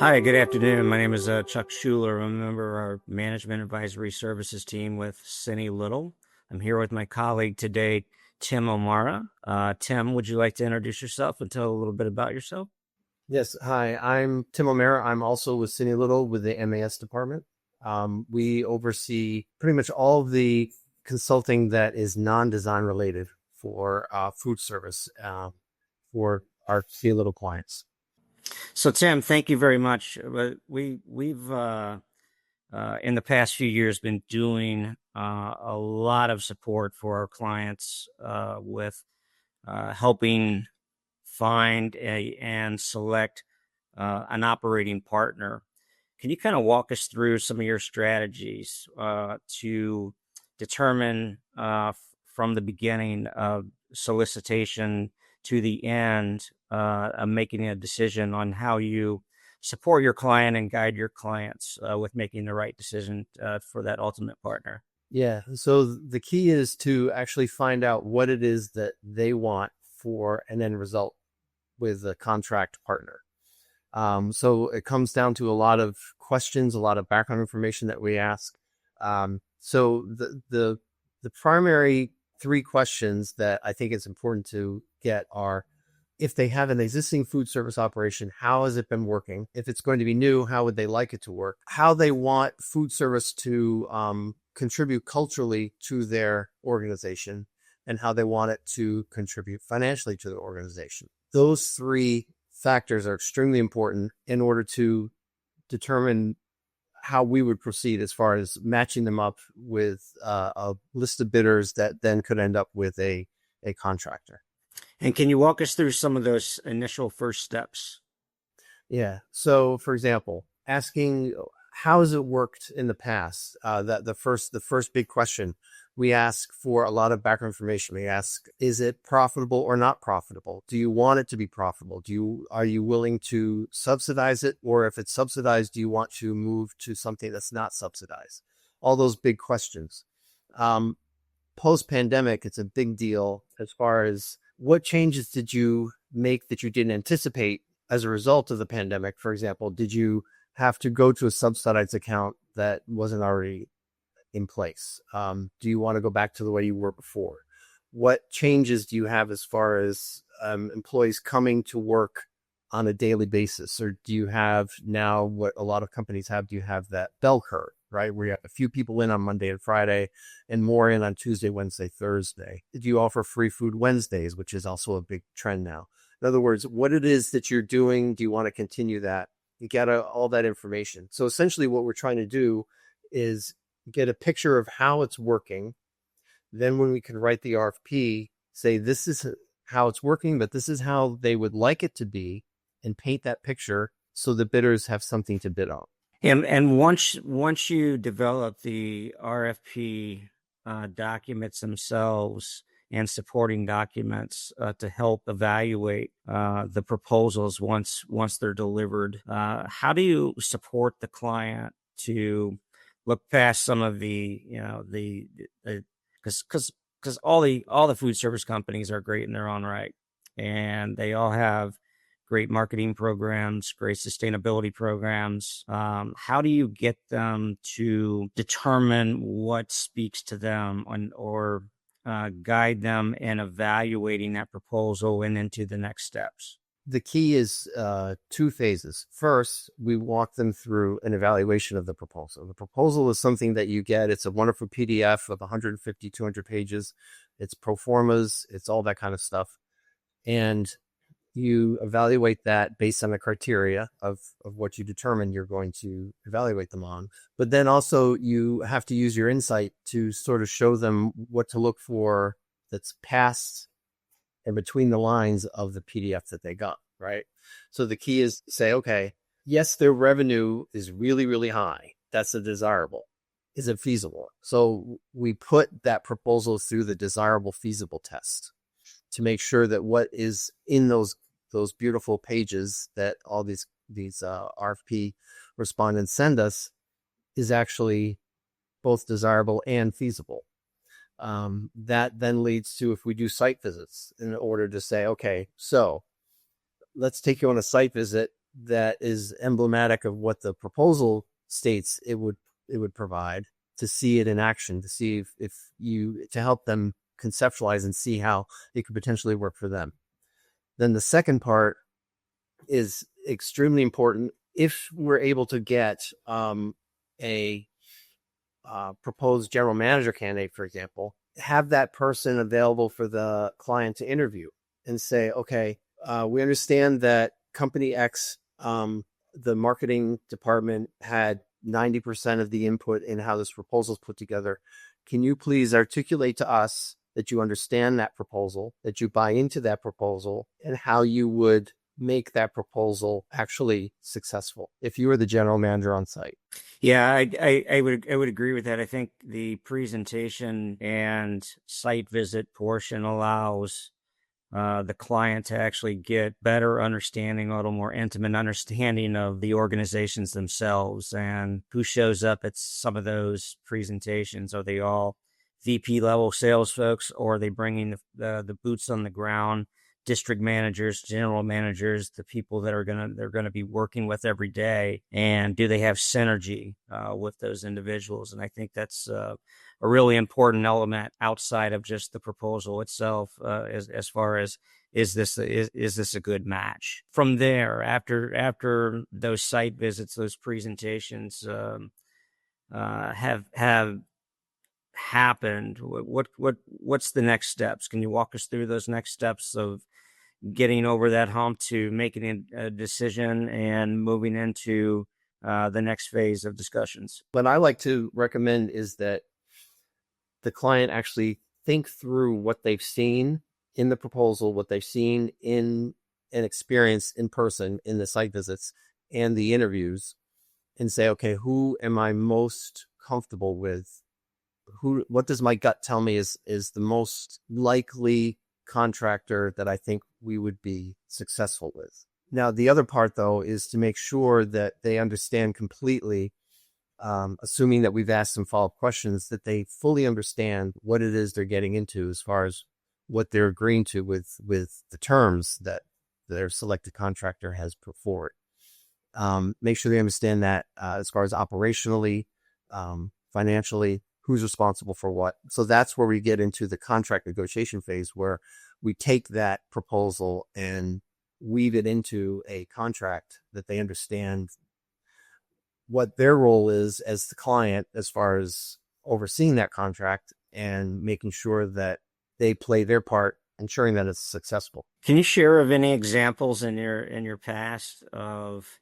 Hi, good afternoon. My name is Chuck Schuler. I'm a member of our Management Advisory Services team with Cini-Little. I'm here with my colleague today, Tim O'Mara. Tim, would you like to introduce yourself and tell a little bit about yourself? Yes, hi, I'm Tim O'Mara. I'm also with Cini-Little with the MAS department. We oversee pretty much all of the consulting that is non-design related for food service for our Cini-Little clients. So, Tim, thank you very much. We've in the past few years been doing a lot of support for our clients with helping find and select an operating partner. Can you kind of walk us through some of your strategies to determine from the beginning of solicitation to the end of making a decision on how you support your client and guide your clients with making the right decision for that ultimate partner? Yeah, so the key is to actually find out what it is that they want for an end result with a contract partner. So it comes down to a lot of questions, a lot of background information that we ask. So the primary three questions that I think it's important to get are: if they have an existing food service operation, how has it been working? If it's going to be new, how would they like it to work? How they want food service to contribute culturally to their organization, and how they want it to contribute financially to the organization. Those three factors are extremely important in order to determine how we would proceed as far as matching them up with a list of bidders that then could end up with a contractor. And can you walk us through some of those initial first steps? Yeah. So, for example, asking how has it worked in the past? That the first big question. We ask for a lot of background information. We ask, is it profitable or not profitable? Do you want it to be profitable? Are you willing to subsidize it? Or if it's subsidized, do you want to move to something that's not subsidized? All those big questions. Um, Post pandemic, it's a big deal as far as what changes did you make that you didn't anticipate as a result of the pandemic. For example, did you have to go to a subsidized account that wasn't already in place? Do you want to go back to the way you were before? What changes do you have as far as employees coming to work on a daily basis? Or do you have now what a lot of companies have? Do you have that bell curve, right? Where you have a few people in on Monday and Friday and more in on Tuesday, Wednesday, Thursday? Do you offer free food Wednesdays, which is also a big trend now? In other words, what it is that you're doing, do you want to continue that? You get all that information. So essentially what we're trying to do is get a picture of how it's working. Then when we can write the RFP, say this is how it's working, but this is how they would like it to be, and paint that picture so the bidders have something to bid on. And once you develop the RFP documents themselves and supporting documents to help evaluate the proposals once they're delivered, how do you support the client to look past some of the because all the food service companies are great in their own right, and they all have great marketing programs, great sustainability programs. How do you get them to determine what speaks to them or guide them in evaluating that proposal and into the next steps? The key is two phases. First, we walk them through an evaluation of the proposal. The proposal is something that you get. It's a wonderful PDF of 150, 200 pages. It's pro formas. It's all that kind of stuff. And you evaluate that based on the criteria of what you determine you're going to evaluate them on. But then also you have to use your insight to sort of show them what to look for that's past and between the lines of the PDF that they got, right? So the key is to say, okay, yes, their revenue is really, really high. That's a desirable. Is it feasible? So we put that proposal through the desirable feasible test to make sure that what is in those beautiful pages that all these RFP respondents send us is actually both desirable and feasible. That then leads to, if we do site visits in order to say, okay, so let's take you on a site visit. that is emblematic of what the proposal states it would provide, to see it in action, to see if you, to help them conceptualize and see how it could potentially work for them. Then the second part is extremely important. If we're able to get a proposed general manager candidate, for example, have that person available for the client to interview and say, okay, we understand that company X, the marketing department had 90% of the input in how this proposal is put together. Can you please articulate to us that you understand that proposal, that you buy into that proposal, and how you would make that proposal actually successful if you were the general manager on site? Yeah, I would agree with that. I think the presentation and site visit portion allows the client to actually get better understanding, a little more intimate understanding of the organizations themselves and who shows up at some of those presentations. Are they all VP level sales folks, or are they bringing the boots on the ground, district managers, general managers, the people that they're gonna be working with every day, and do they have synergy with those individuals? And I think that's a really important element outside of just the proposal itself, as far as is this a good match? From there, after those site visits, those presentations have happened, what's the next steps? Can you walk us through those next steps of getting over that hump to making a decision and moving into the next phase of discussions? What I like to recommend is that the client actually think through what they've seen in the proposal, what they've seen in an experience in person in the site visits and the interviews, and say, okay, who am I most comfortable with? What does my gut tell me is the most likely contractor that I think we would be successful with? Now, the other part, though, is to make sure that they understand completely, assuming that we've asked some follow-up questions, that they fully understand what it is they're getting into as far as what they're agreeing to with the terms that their selected contractor has put forward. Make sure they understand that as far as operationally, financially, who's responsible for what. So that's where we get into the contract negotiation phase, where we take that proposal and weave it into a contract that they understand what their role is as the client, as far as overseeing that contract and making sure that they play their part, ensuring that it's successful. Can you share of any examples in your past of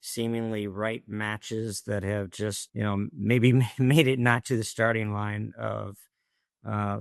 seemingly right matches that have just, maybe made it not to the starting line of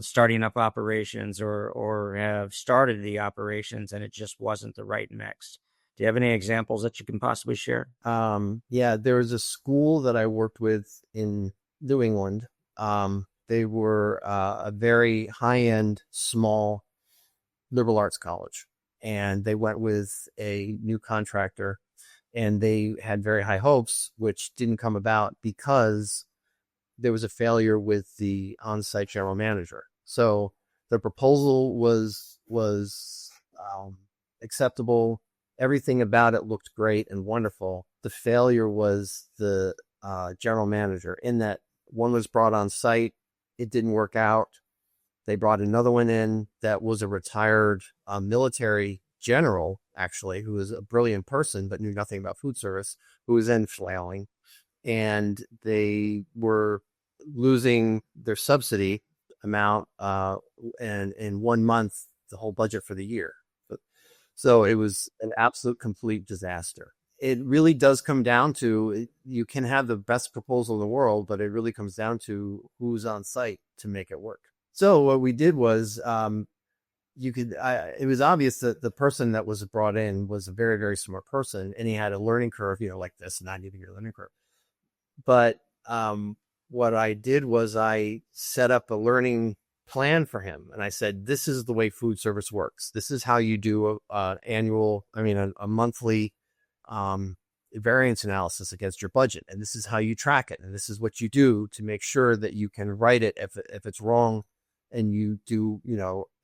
starting up operations, or have started the operations and it just wasn't the right mix? Do you have any examples that you can possibly share? Yeah, there was a school that I worked with in New England. They were a very high-end, small liberal arts college, and they went with a new contractor, and they had very high hopes, which didn't come about because there was a failure with the on-site general manager. So the proposal was acceptable. Everything about it looked great and wonderful. The failure was the general manager, in that one was brought on site. It didn't work out. They brought another one in that was a retired military general, actually, who was a brilliant person, but knew nothing about food service, who was then flailing. And they were losing their subsidy amount, and in 1 month, the whole budget for the year. So it was an absolute complete disaster. It really does come down to, you can have the best proposal in the world, but it really comes down to who's on site to make it work. So what we did was, it was obvious that the person that was brought in was a very, very smart person, and he had a learning curve, like this 90-degree learning curve. But what I did was I set up a learning plan for him, and I said, this is the way food service works. This is how you do a monthly variance analysis against your budget, and this is how you track it, and this is what you do to make sure that you can write it if it's wrong, and you do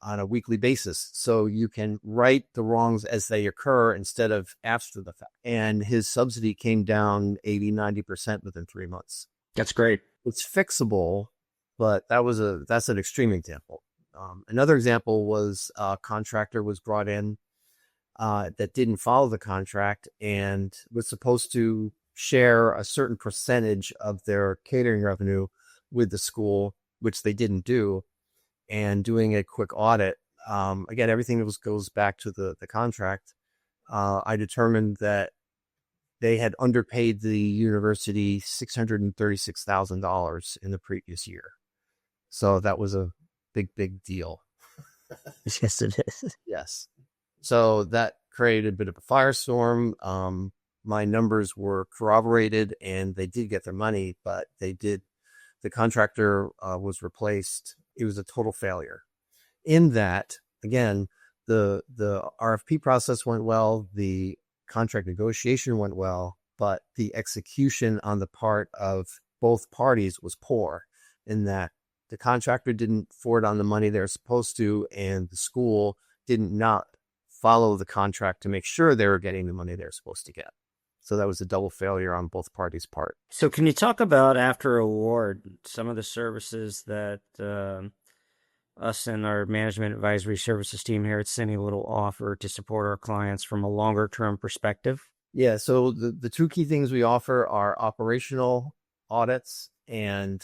on a weekly basis. So you can right the wrongs as they occur instead of after the fact. And his subsidy came down 80-90% within 3 months. That's great. It's fixable, but that's an extreme example. Another example was a contractor was brought in that didn't follow the contract and was supposed to share a certain percentage of their catering revenue with the school, which they didn't do. And doing a quick audit, again, everything goes back to the contract. I determined that they had underpaid the university $636,000 in the previous year. So that was a big deal. Yes, it is. Yes. So that created a bit of a firestorm. My numbers were corroborated and they did get their money, but the contractor was replaced. It was a total failure. In that, again, the RFP process went well, the contract negotiation went well, but the execution on the part of both parties was poor in that the contractor didn't forward on the money they're supposed to, and the school did not follow the contract to make sure they were getting the money they're supposed to get. So that was a double failure on both parties' part. So can you talk about after award some of the services that us and our management advisory services team here at Cini-Little offer to support our clients from a longer term perspective? Yeah, so the two key things we offer are operational audits and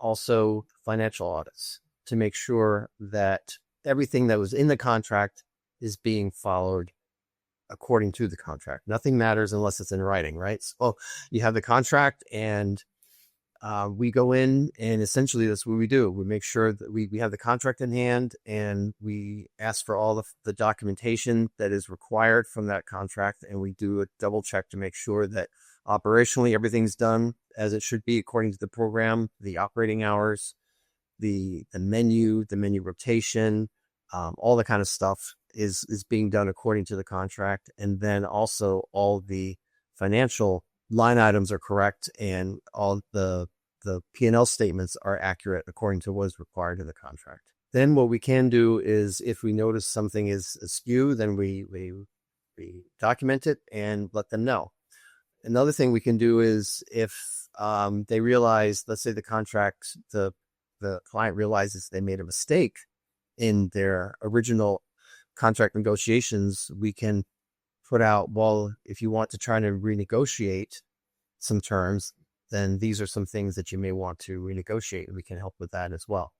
also financial audits to make sure that everything that was in the contract is being followed according to the contract. Nothing matters unless it's in writing, right? So you have the contract and we go in and essentially that's what we do. We make sure that we have the contract in hand and we ask for all the documentation that is required from that contract. And we do a double check to make sure that operationally everything's done as it should be according to the program, the operating hours, the menu rotation, all the kind of stuff is being done according to the contract. And then also all the financial line items are correct and all the P&L statements are accurate according to what is required in the contract. Then what we can do is if we notice something is askew, then we document it and let them know. Another thing we can do is if they realize, let's say the client realizes they made a mistake in their original contract negotiations, we can put out, well, if you want to try to renegotiate some terms, then these are some things that you may want to renegotiate, and we can help with that as well.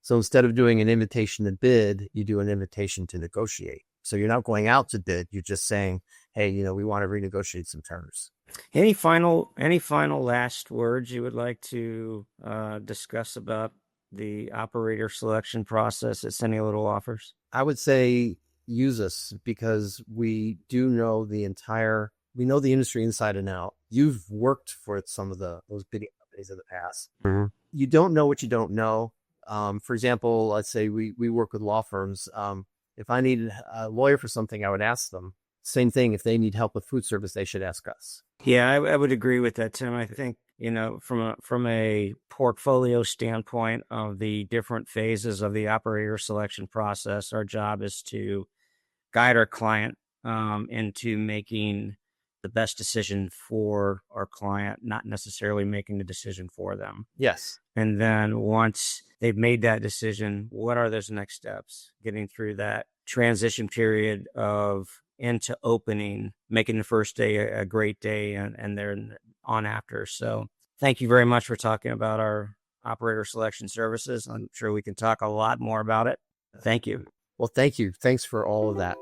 So instead of doing an invitation to bid, you do an invitation to negotiate. So you're not going out to bid, you're just saying, hey, we want to renegotiate some terms. Any final last words you would like to discuss about the operator selection process that Cini-Little offers? I would say use us because we do know the industry inside and out. You've worked for some of those bidding companies in the past. Mm-hmm. You don't know what you don't know. For example, let's say we work with law firms. If I needed a lawyer for something, I would ask them. Same thing. If they need help with food service, they should ask us. Yeah, I would agree with that, Tim. I think, from a portfolio standpoint of the different phases of the operator selection process, our job is to guide our client into making the best decision for our client, not necessarily making the decision for them. Yes. And then once they've made that decision, what are those next steps? Getting through that transition period of into opening, making the first day a great day and then on after. So thank you very much for talking about our operator selection services. I'm sure we can talk a lot more about it. Thank you. Well, thank you. Thanks for all of that.